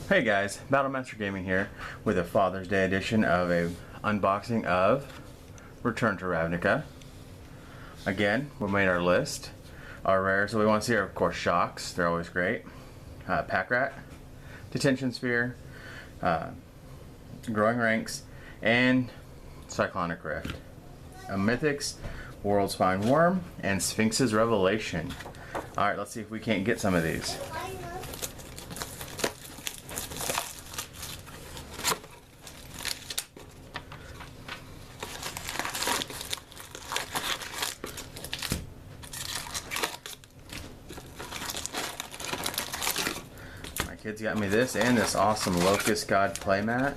Hey guys, Battlemaster Gaming here with a Father's Day edition of a unboxing of Return to Ravnica. Again, we made our list. Our rares that we want to see are of course shocks, they're always great. Pack Rat, Detention Sphere, Growing Ranks, and Cyclonic Rift. Mythics, World's Fine Worm, and Sphinx's Revelation. Alright, let's see if we can't get some of these. Kids got me this and this awesome Locust God playmat.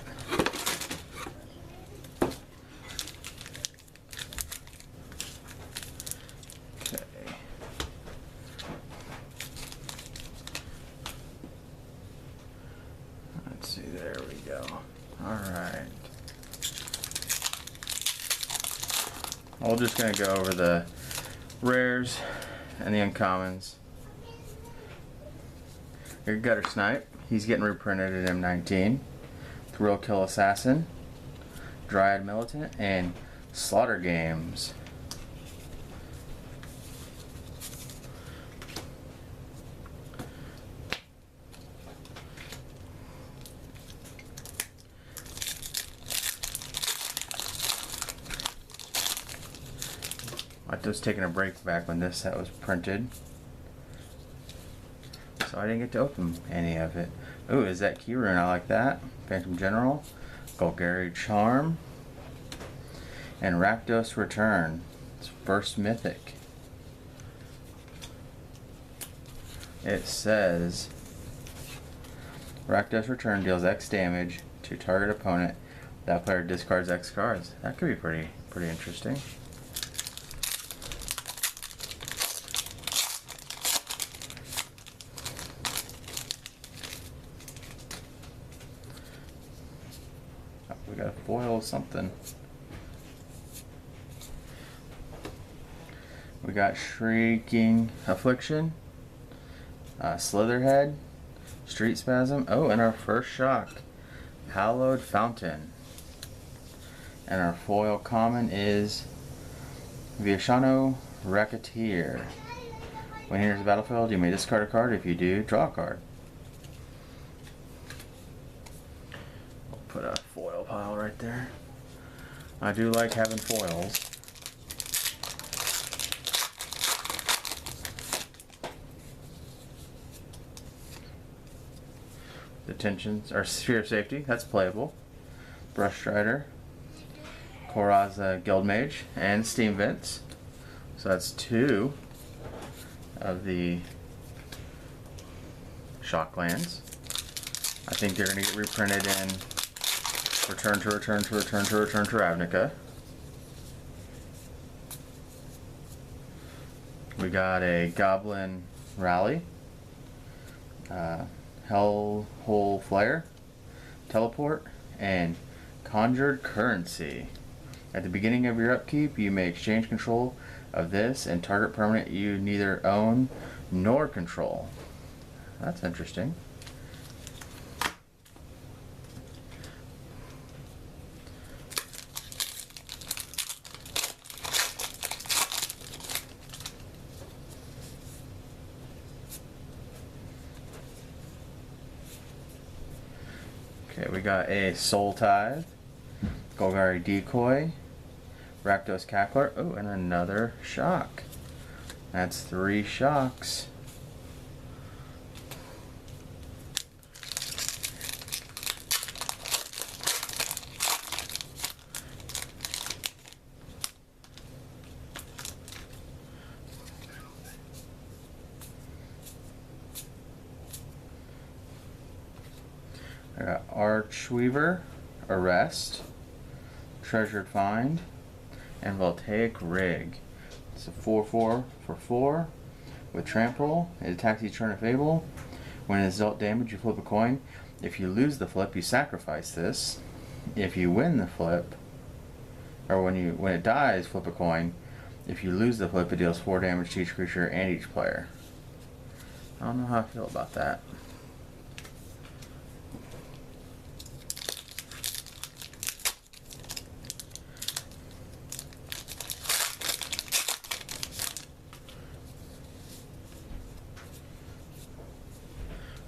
Okay. Let's see, there we go. Alright. We're just going to go over the rares and the uncommons. Your Gutter Snipe, he's getting reprinted at M19. Thrill Kill Assassin, Dryad Militant, and Slaughter Games. I was taking a break back when this set was printed, so I didn't get to open any of it. Ooh, is that key rune? I like that. Phantom General, Golgari Charm, and Rakdos Return. It's first mythic. It says Rakdos Return deals X damage to target opponent. That player discards X cards. That could be pretty interesting. We got a foil something. We got Shrieking Affliction, Slitherhead, Street Spasm. Oh, and our first shock, Hallowed Fountain. And our foil common is Viashano Racketeer. When he enters the battlefield, you may discard a card. If you do, draw a card. Put a foil pile right there. I do like having foils. Detentions or Sphere of Safety, that's playable. Brush Strider, Coraza Guildmage, and Steam Vents. So that's two of the shock lands. I think they're going to get reprinted in Return to Ravnica. We got a Goblin Rally, Hellhole Flare, Teleport, and Conjured Currency. At the beginning of your upkeep, you may exchange control of this and target permanent you neither own nor control. That's interesting. Okay, we got a Soul Tithe, Golgari Decoy, Rakdos Cackler, oh, and another shock. That's three shocks. I got Archweaver, Arrest, Treasured Find, and Voltaic Rig. It's a 4/4 for 4 with Trample. It attacks each turn of Fable. When it is dealt damage, you flip a coin. If you lose the flip, you sacrifice this. If you win the flip, or when it dies, flip a coin. If you lose the flip, it deals 4 damage to each creature and each player. I don't know how I feel about that.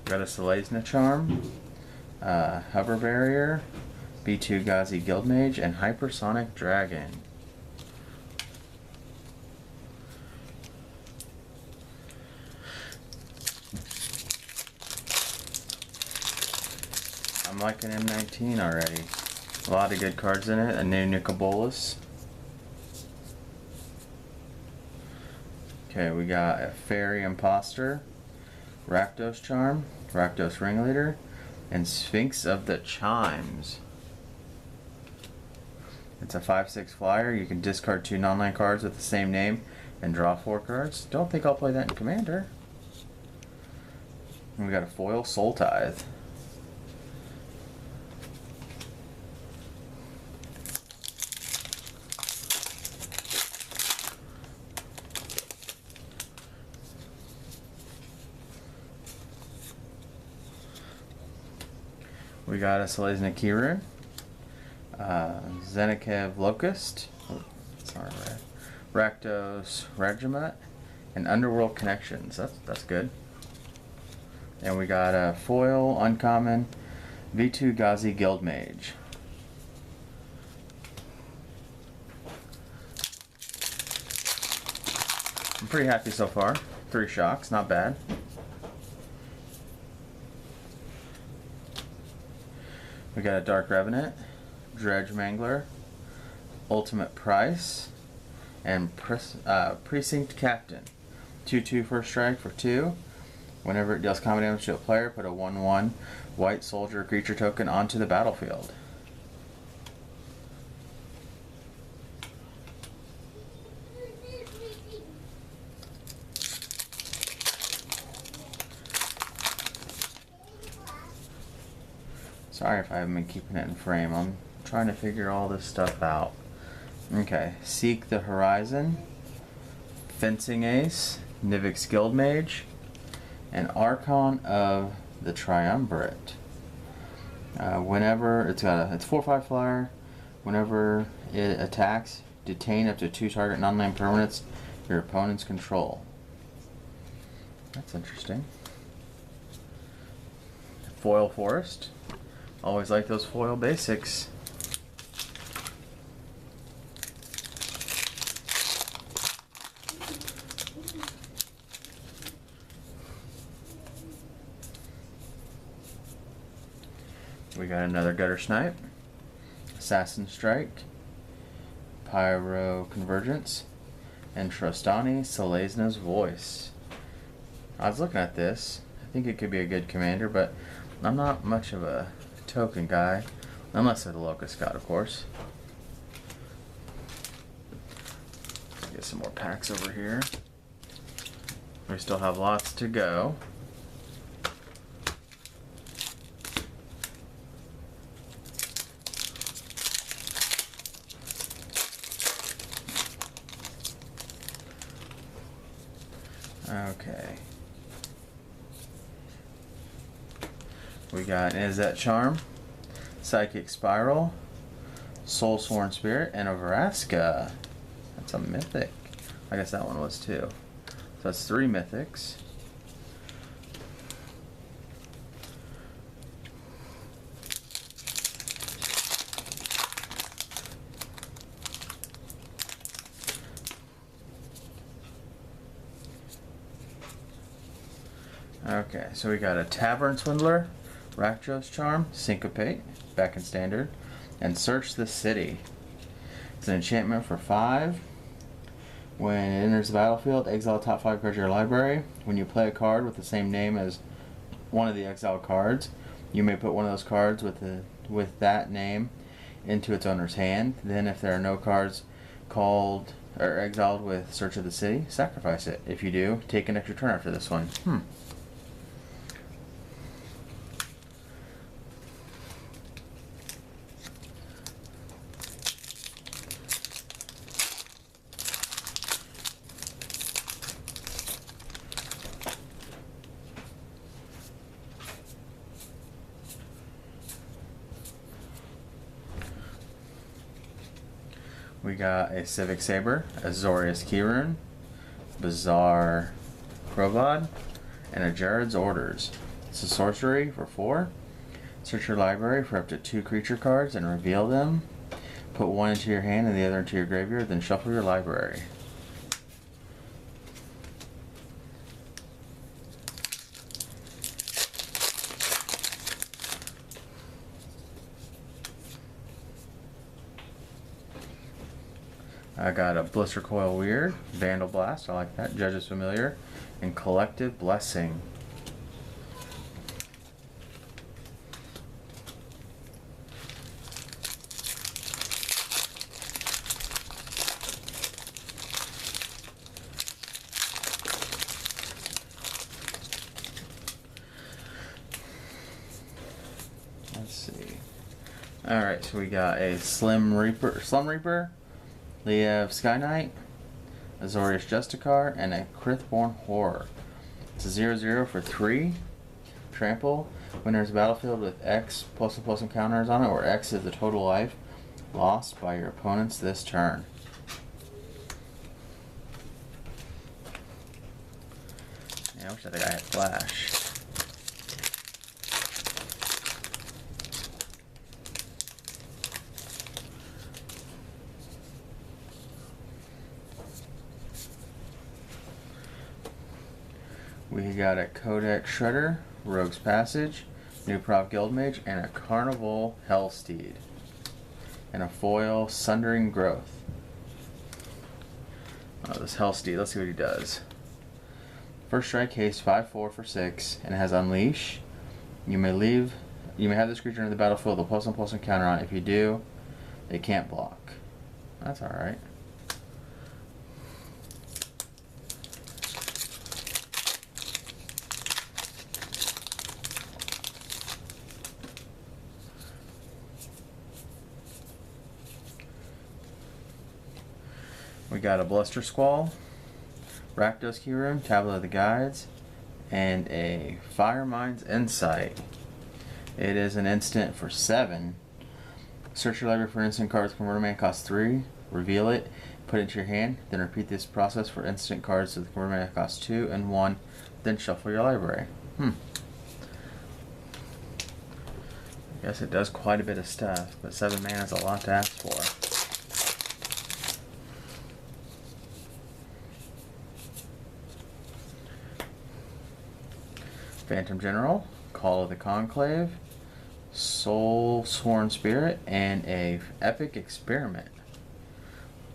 Got a Selesnya Charm, Hover Barrier, B2 Ghazi Guildmage, and Hypersonic Dragon. I'm liking M19 already. A lot of good cards in it. A new Nicobolus. Okay, we got a Fairy Imposter, Rakdos Charm, Rakdos Ringleader, and Sphinx of the Chimes. It's a 5/6 flyer. You can discard 2 non-land cards with the same name and draw 4 cards. Don't think I'll play that in Commander. And we got a foil Soul Tithe. We got a Selesnya Kirun, Zenikev Locust, sorry, Rakdos Regiment, and Underworld Connections. That's good. And we got a foil uncommon V2 Ghazi Guildmage. I'm pretty happy so far. 3 shocks, not bad. We got a Dark Revenant, Dredge Mangler, Ultimate Price, and Precinct Captain. 2/2 first strike for 2. Whenever it deals combat damage to a player, put a 1/1 white soldier creature token onto the battlefield. Sorry if I haven't been keeping it in frame. I'm trying to figure all this stuff out. Okay, Seek the Horizon, Fencing Ace, Nivix Guildmage, and Archon of the Triumvirate. Whenever it's 4/5 flyer. Whenever it attacks, detain up to 2 target non-land permanents your opponent's control. That's interesting. Foil Forest. Always like those foil basics. We got another Gutter Snipe, Assassin Strike, Pyro Convergence, and Trostani Selesnya's Voice. I was looking at this. I think it could be a good commander, but I'm not much of a token guy, unless they're the Locust God, of course. Get some more packs over here. We still have lots to go. Okay. We got Izzet Charm, Psychic Spiral, Soulsworn Spirit, and a Vraska. That's a mythic. I guess that one was too. So that's 3 mythics. Okay, so we got a Tavern Swindler, Rakdos Charm, Syncopate, back in standard, and Search the City. It's an enchantment for 5. When it enters the battlefield, exile top 5 cards of your library. When you play a card with the same name as one of the exiled cards, you may put one of those cards with that name into its owner's hand. Then if there are no cards called or exiled with Search of the City, sacrifice it. If you do, take an extra turn after this one. We got a Civic Saber, Azorius Kirun, Bizarre Krovod, and a Jared's Orders. It's a sorcery for 4. Search your library for up to 2 creature cards and reveal them. Put one into your hand and the other into your graveyard, then shuffle your library. I got a Blister Coil Weird, Vandal Blast, I like that, Judge's Familiar, and Collective Blessing. Let's see. Alright, so we got a Slum Reaper, Liev Sky Knight, Azorius Justicar, and a Krithborn Horror. It's a 0/0 for 3. Trample. When there's a battlefield with X +++ counters on it, where X is the total life lost by your opponents this turn. Yeah, I wish that guy had Flash. We got a Codex Shredder, Rogue's Passage, New Prop Guildmage, and a Carnival Hellsteed. And a foil Sundering Growth. Oh, this Hellsteed, let's see what he does. First strike haste 5/4 for 6, and it has Unleash. You may have this creature in the battlefield with a +++ counter on it. If you do, they can't block. That's alright. We got a Bluster Squall, Rakdos Keyroom, Tablet of the Guides, and a Firemind's Insight. It is an instant for 7. Search your library for instant cards. Converter mana costs 3. Reveal it. Put it into your hand. Then repeat this process for instant cards so the converter mana costs 2 and 1. Then shuffle your library. I guess it does quite a bit of stuff, but 7 mana is a lot to ask for. Phantom General, Call of the Conclave, Soul Sworn Spirit, and a Epic Experiment.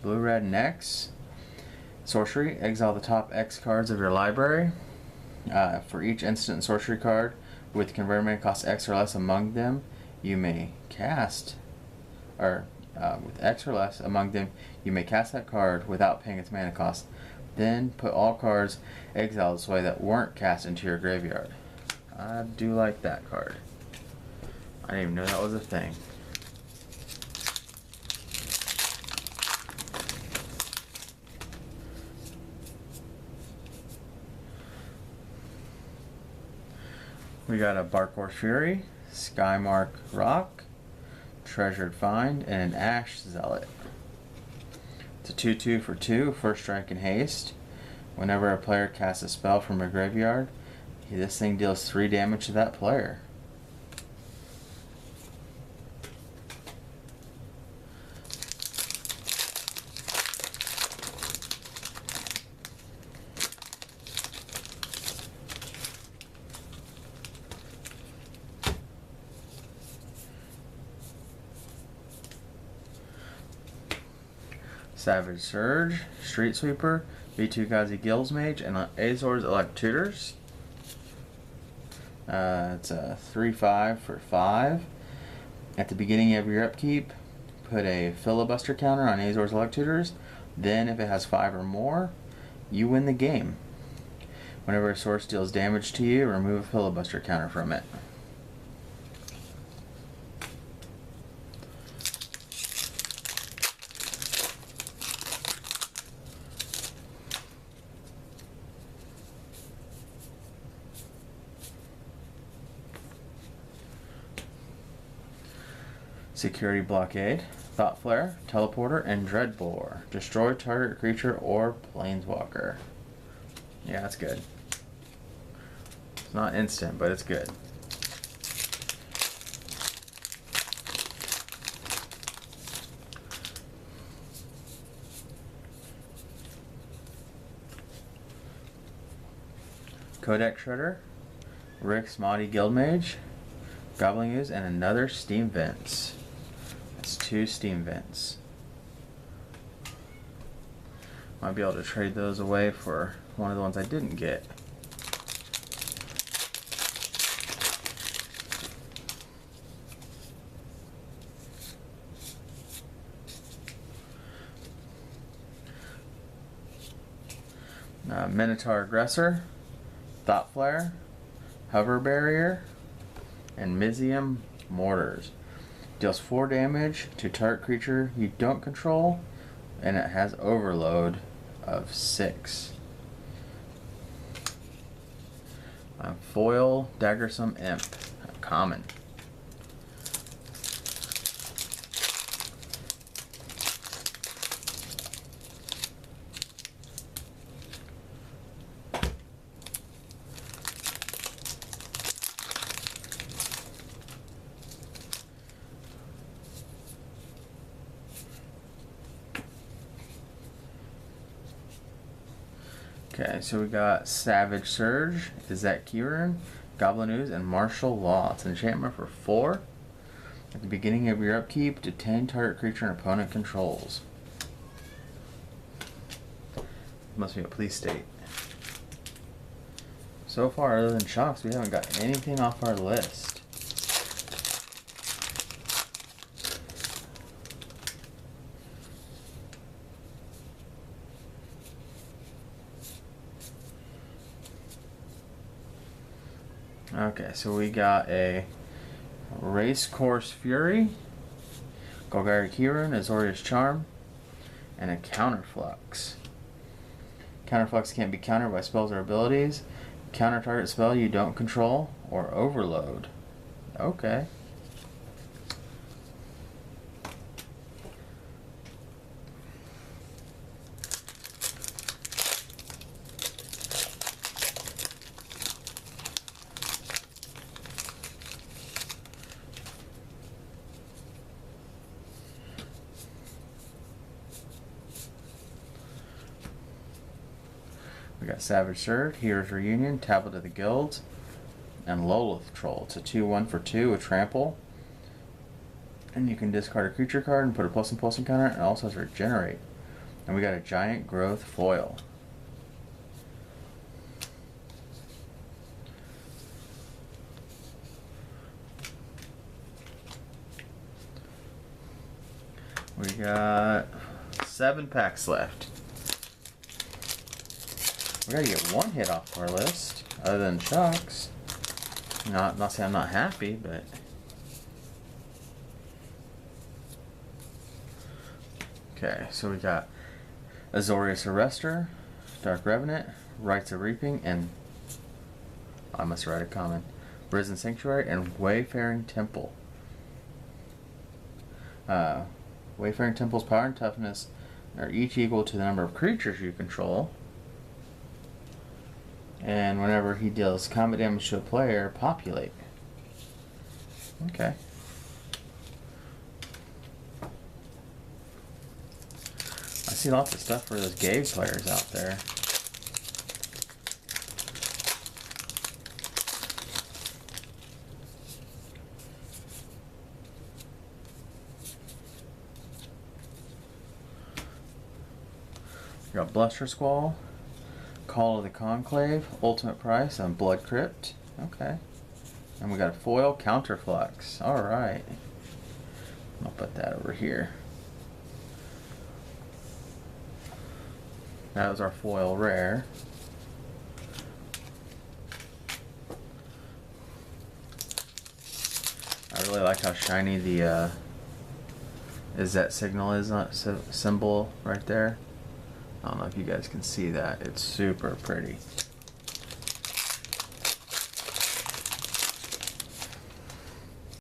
Blue-red Nex, Sorcery, exile the top X cards of your library. For each instant sorcery card with converter mana cost X or less among them, you may cast, with X or less among them, you may cast that card without paying its mana cost. Then put all cards exiled this way that weren't cast into your graveyard. I do like that card. I didn't even know that was a thing. We got a Barkhorse Fury, Skymark Rock, Treasured Find, and an Ash Zealot. It's a 2/2 for 2, first strike and haste. Whenever a player casts a spell from a graveyard, this thing deals 3 damage to that player. Savage Surge, Street Sweeper, V2 Gazi Guildsmage, and Azor's Electutors. It's a 3/5 for 5. At the beginning of your upkeep, put a filibuster counter on Azor's Electutors. Then, if it has 5 or more, you win the game. Whenever a source deals damage to you, remove a filibuster counter from it. Security Blockade, Thought Flare, Teleporter, and Dreadbore. Destroy target creature or planeswalker. Yeah, that's good. It's not instant, but it's good. Kodak Shredder, Rick's Maudie Guildmage, Goblin Ooze, and another Steam Vents. That's 2 Steam Vents. Might be able to trade those away for one of the ones I didn't get. Minotaur Aggressor, Thought Flare, Hover Barrier, and Mizium Mortars. Deals 4 damage to target creature you don't control, and it has overload of 6. Foil Daggersome Imp, common. Okay, so we got Savage Surge, Izet Kieran, Goblin Ooze, and Martial Law. It's an enchantment for 4. At the beginning of your upkeep, detain target creature and opponent controls. Must be a police state. So far, other than shocks, we haven't got anything off our list. Okay, so we got a Racecourse Fury, Golgari Kieran, Azorius Charm, and a Counterflux. Counterflux can't be countered by spells or abilities. Counter target spell you don't control, or overload. Okay. We got Savage Surge, Heroes Reunion, Tablet of the Guilds, and Lolith Troll. It's a 2/1 for 2 with Trample. And you can discard a creature card and put a +1/+1 counter, and it also has Regenerate. And we got a Giant Growth Foil. We got 7 packs left. We gotta get 1 hit off our list, other than shocks. Not saying I'm not happy, but okay. So we got Azorius Arrestor, Dark Revenant, Rites of Reaping, and I must write a common. Risen Sanctuary and Wayfaring Temple. Wayfaring Temple's power and toughness are each equal to the number of creatures you control. And whenever he deals combat damage to a player, populate. Okay. I see lots of stuff for those Gave players out there. We got Bluster Squall, Call of the Conclave, Ultimate Price, and Blood Crypt. Okay. And we got a foil Counterflux. Alright. I'll put that over here. That was our foil rare. I really like how shiny the Izet signal is, symbol right there. I don't know if you guys can see that. It's super pretty.